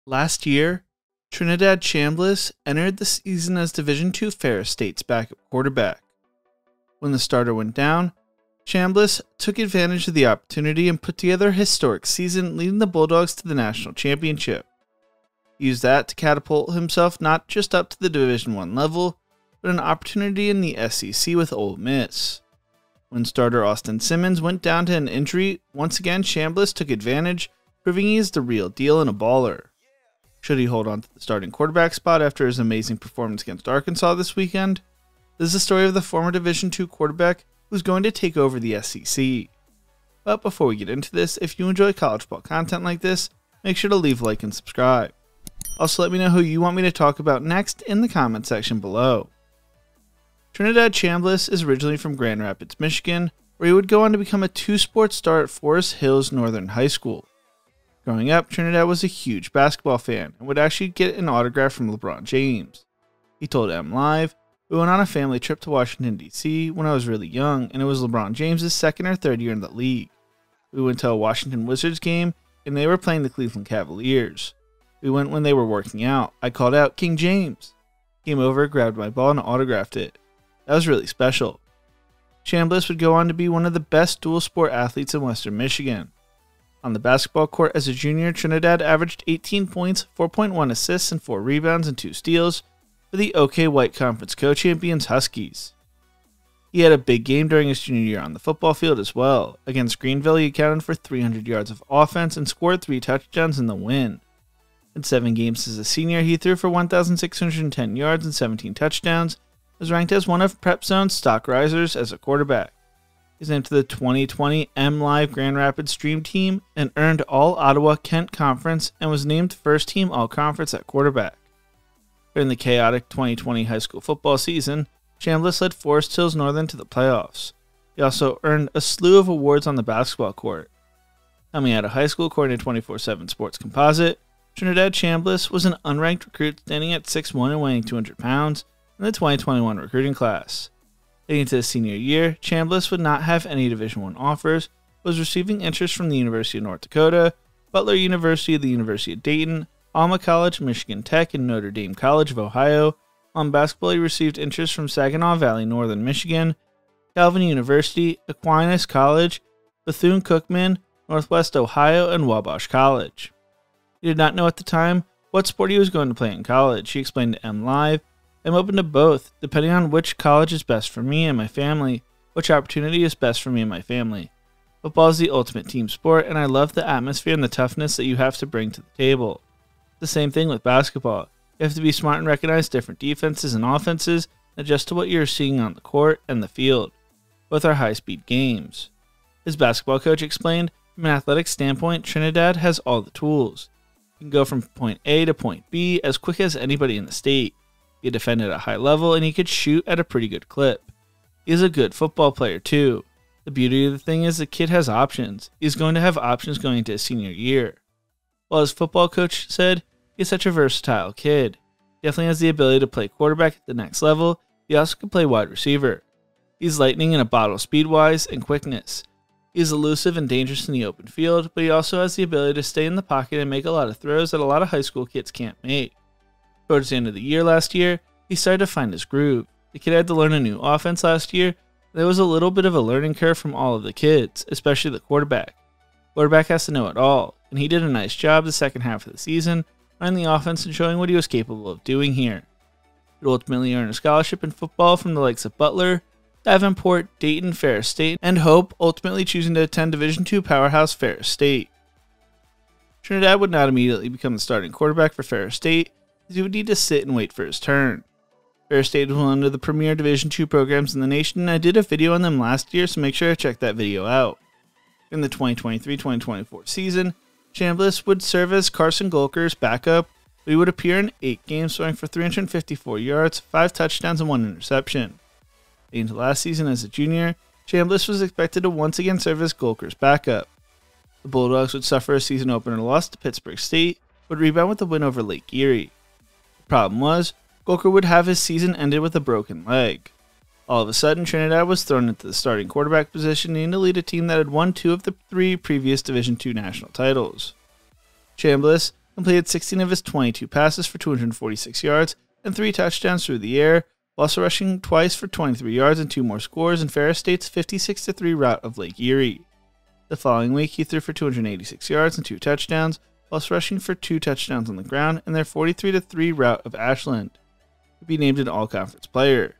Last year, Trinidad Chambliss entered the season as Division II Ferris State's backup quarterback. When the starter went down, Chambliss took advantage of the opportunity and put together a historic season, leading the Bulldogs to the national championship. He used that to catapult himself not just up to the Division I level, but an opportunity in the SEC with Ole Miss. When starter Austin Simmons went down to an injury, once again Chambliss took advantage, proving he is the real deal and a baller. Should he hold on to the starting quarterback spot after his amazing performance against Arkansas this weekend? This is the story of the former Division II quarterback who's going to take over the SEC. But before we get into this, if you enjoy college football content like this, make sure to leave a like and subscribe. Also, let me know who you want me to talk about next in the comment section below. Trinidad Chambliss is originally from Grand Rapids, Michigan, where he would go on to become a two-sport star at Forest Hills Northern High School. Growing up, Trinidad was a huge basketball fan and would actually get an autograph from LeBron James. He told MLive, "We went on a family trip to Washington, D.C. when I was really young, and it was LeBron James' second or third year in the league. We went to a Washington Wizards game, and they were playing the Cleveland Cavaliers. We went when they were working out. I called out, 'King James!' Came over, grabbed my ball, and autographed it. That was really special." Chambliss would go on to be one of the best dual-sport athletes in Western Michigan. On the basketball court as a junior, Trinidad averaged 18 points, 4.1 assists, and 4 rebounds and 2 steals for the OK White Conference co-champions Huskies. He had a big game during his junior year on the football field as well. Against Greenville, he accounted for 300 yards of offense and scored 3 touchdowns in the win. In 7 games as a senior, he threw for 1,610 yards and 17 touchdowns, was ranked as one of Prep Zone's stock risers as a quarterback. He's named to the 2020 MLive Grand Rapids Stream Team and earned All-Ottawa Kent Conference and was named First Team All-Conference at quarterback. During the chaotic 2020 high school football season, Chambliss led Forest Hills Northern to the playoffs. He also earned a slew of awards on the basketball court. Coming out of high school, according to 24/7 Sports Composite, Trinidad Chambliss was an unranked recruit standing at 6'1" and weighing 200 pounds in the 2021 recruiting class. Heading into his senior year, Chambliss would not have any Division I offers, was receiving interest from the University of North Dakota, Butler University, the University of Dayton, Alma College, Michigan Tech, and Notre Dame College of Ohio. On basketball, he received interest from Saginaw Valley, Northern Michigan, Calvin University, Aquinas College, Bethune-Cookman, Northwest Ohio, and Wabash College. He did not know at the time what sport he was going to play in college. He explained to MLive, "I'm open to both, depending on which college is best for me and my family, which opportunity is best for me and my family. Football is the ultimate team sport, and I love the atmosphere and the toughness that you have to bring to the table. The same thing with basketball. You have to be smart and recognize different defenses and offenses, and adjust to what you're seeing on the court and the field. Both are high-speed games." His basketball coach explained, "From an athletic standpoint, Trinidad has all the tools. He can go from point A to point B as quick as anybody in the state. He could defend at a high level, and he could shoot at a pretty good clip. He is a good football player, too. The beauty of the thing is the kid has options. He's going to have options going into his senior year." While his football coach said, "He's such a versatile kid. He definitely has the ability to play quarterback at the next level. He also can play wide receiver. He's lightning in a bottle speed-wise and quickness. He's elusive and dangerous in the open field, but he also has the ability to stay in the pocket and make a lot of throws that a lot of high school kids can't make." Towards the end of the year last year, he started to find his groove. The kid had to learn a new offense last year. There was a little bit of a learning curve from all of the kids, especially the quarterback. Quarterback has to know it all, and he did a nice job the second half of the season, learning the offense and showing what he was capable of doing here. He would ultimately earn a scholarship in football from the likes of Butler, Davenport, Dayton, Ferris State, and Hope, ultimately choosing to attend Division II powerhouse Ferris State. Trinidad would not immediately become the starting quarterback for Ferris State, as he would need to sit and wait for his turn. Ferris State is one of the premier Division II programs in the nation, and I did a video on them last year, so make sure to check that video out. In the 2023-2024 season, Chambliss would serve as Carson Golker's backup, but he would appear in 8 games, throwing for 354 yards, 5 touchdowns, and 1 interception. Into last season as a junior, Chambliss was expected to once again serve as Golker's backup. The Bulldogs would suffer a season opener loss to Pittsburgh State, but rebound with a win over Lake Erie. The problem was, Golker would have his season ended with a broken leg. All of a sudden, Trinidad was thrown into the starting quarterback position, needing to lead a team that had won 2 of the 3 previous Division II national titles. Chambliss completed 16 of his 22 passes for 246 yards and 3 touchdowns through the air, while also rushing twice for 23 yards and 2 more scores in Ferris State's 56-3 rout of Lake Erie. The following week, he threw for 286 yards and 2 touchdowns, whilst rushing for 2 touchdowns on the ground in their 43-3 rout of Ashland. He'd be named an all-conference player.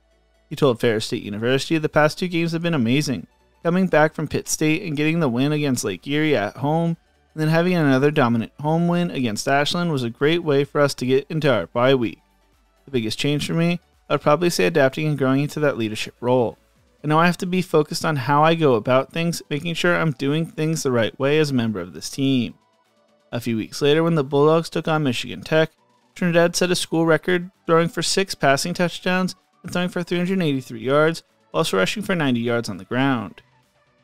He told Ferris State University the past 2 games have been amazing, coming back from Pitt State and getting the win against Lake Erie at home, and then having another dominant home win against Ashland was a great way for us to get into our bye week. The biggest change for me, I would probably say adapting and growing into that leadership role. I know I have to be focused on how I go about things, making sure I'm doing things the right way as a member of this team. A few weeks later, when the Bulldogs took on Michigan Tech, Trinidad set a school record, throwing for 6 passing touchdowns and throwing for 383 yards, while also rushing for 90 yards on the ground.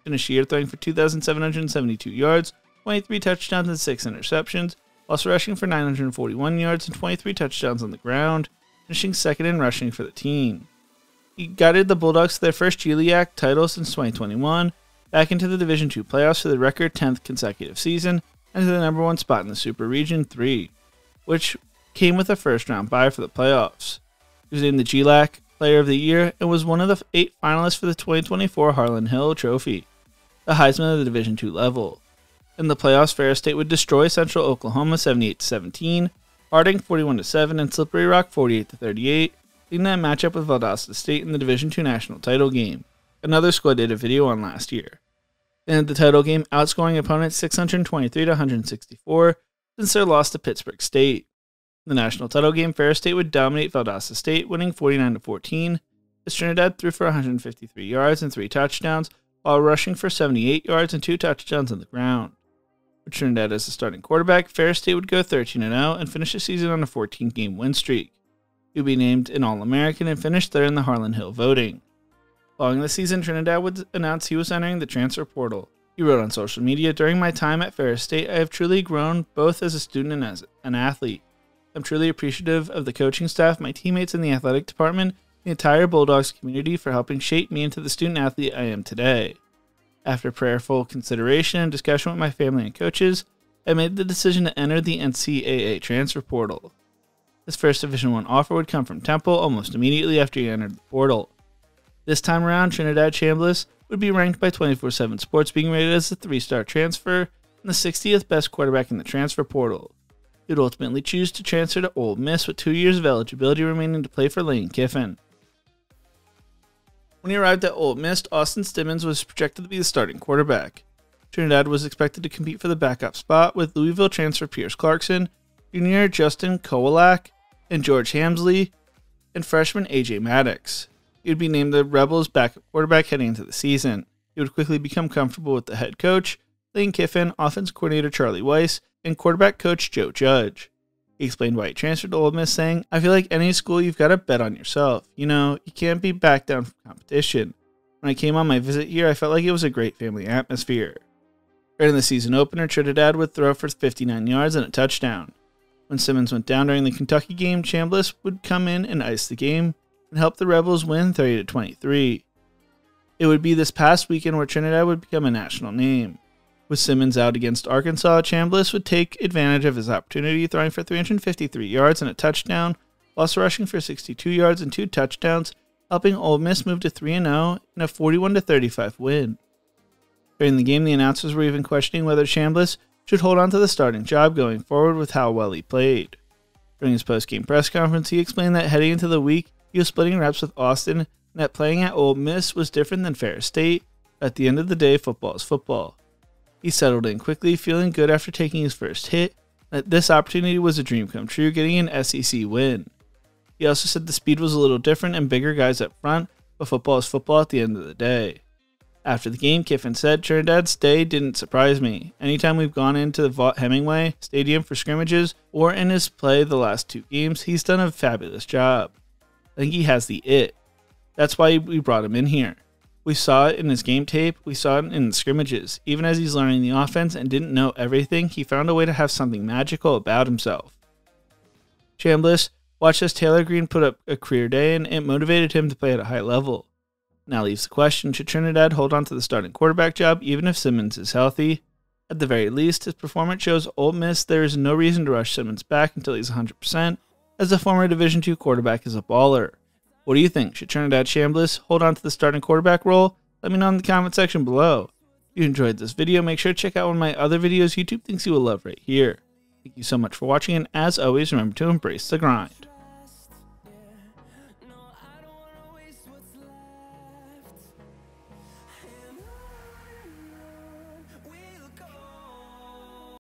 Finished the year throwing for 2,772 yards, 23 touchdowns and 6 interceptions, while also rushing for 941 yards and 23 touchdowns on the ground, finishing second in rushing for the team. He guided the Bulldogs to their first GLIAC title since 2021, back into the Division II playoffs for the record 10th consecutive season, and to the number 1 spot in the Super Region 3, which came with a first-round bye for the playoffs. He was named the GLAC Player of the Year and was one of the 8 finalists for the 2024 Harlan Hill Trophy, the Heisman of the Division II level. In the playoffs, Ferris State would destroy Central Oklahoma 78-17, Harding 41-7, and Slippery Rock 48-38, leading that matchup with Valdosta State in the Division II national title game, another school I did a video on last year. In the title game, outscoring opponents 623-164 since their loss to Pittsburgh State. In the national title game, Ferris State would dominate Valdosta State, winning 49-14, as Trinidad threw for 153 yards and 3 touchdowns, while rushing for 78 yards and 2 touchdowns on the ground. With Trinidad as the starting quarterback, Ferris State would go 13-0 and finish the season on a 14-game win streak. He would be named an All-American and finish third in the Harlan Hill voting. Following the season, Trinidad would announce he was entering the transfer portal. He wrote on social media, "During my time at Ferris State, I have truly grown both as a student and as an athlete. I'm truly appreciative of the coaching staff, my teammates in the athletic department, the entire Bulldogs community for helping shape me into the student athlete I am today. After prayerful consideration and discussion with my family and coaches, I made the decision to enter the NCAA transfer portal. His first Division I offer would come from Temple almost immediately after he entered the portal. This time around, Trinidad Chambliss would be ranked by 24/7 Sports, being rated as a 3-star transfer and the 60th best quarterback in the transfer portal. He would ultimately choose to transfer to Ole Miss with 2 years of eligibility remaining to play for Lane Kiffin. When he arrived at Ole Miss, Austin Simmons was projected to be the starting quarterback. Trinidad was expected to compete for the backup spot with Louisville transfer Pierce Clarkson, junior Justin Kowalak, and George Hamsley, and freshman AJ Maddox. He would be named the Rebels' backup quarterback heading into the season. He would quickly become comfortable with the head coach, Lane Kiffin, offense coordinator Charlie Weiss, and quarterback coach Joe Judge. He explained why he transferred to Ole Miss, saying, "I feel like any school you've got to bet on yourself. You know, you can't be back down from competition. When I came on my visit here, I felt like it was a great family atmosphere." Right in the season opener, Trinidad would throw for 59 yards and a touchdown. When Simmons went down during the Kentucky game, Chambliss would come in and ice the game and help the Rebels win 30-23. It would be this past weekend where Trinidad would become a national name. With Simmons out against Arkansas, Chambliss would take advantage of his opportunity, throwing for 353 yards and a touchdown, while also rushing for 62 yards and 2 touchdowns, helping Ole Miss move to 3-0 in a 41-35 win. During the game, the announcers were even questioning whether Chambliss should hold on to the starting job going forward with how well he played. During his post-game press conference, he explained that heading into the week, he was splitting reps with Austin and that playing at Ole Miss was different than Ferris State. At the end of the day, football is football. He settled in quickly, feeling good after taking his first hit, that this opportunity was a dream come true, getting an SEC win. He also said the speed was a little different and bigger guys up front, but football is football at the end of the day. After the game, Kiffin said, "Trinidad's day didn't surprise me. Anytime we've gone into the Vaught-Hemingway Stadium for scrimmages or in his play the last 2 games, he's done a fabulous job. I think he has the it. That's why we brought him in here. We saw it in his game tape, we saw it in the scrimmages. Even as he's learning the offense and didn't know everything, he found a way to have something magical about himself." Chambliss watched as Taylor Green put up a career day, and it motivated him to play at a high level. Now leaves the question, should Trinidad hold on to the starting quarterback job even if Simmons is healthy? At the very least, his performance shows Ole Miss there is no reason to rush Simmons back until he's 100%, as the former Division II quarterback is a baller. What do you think? Should Trinidad Chambliss hold on to the starting quarterback role? Let me know in the comment section below. If you enjoyed this video, make sure to check out one of my other videos YouTube thinks you will love right here. Thank you so much for watching, and as always, remember to embrace the grind.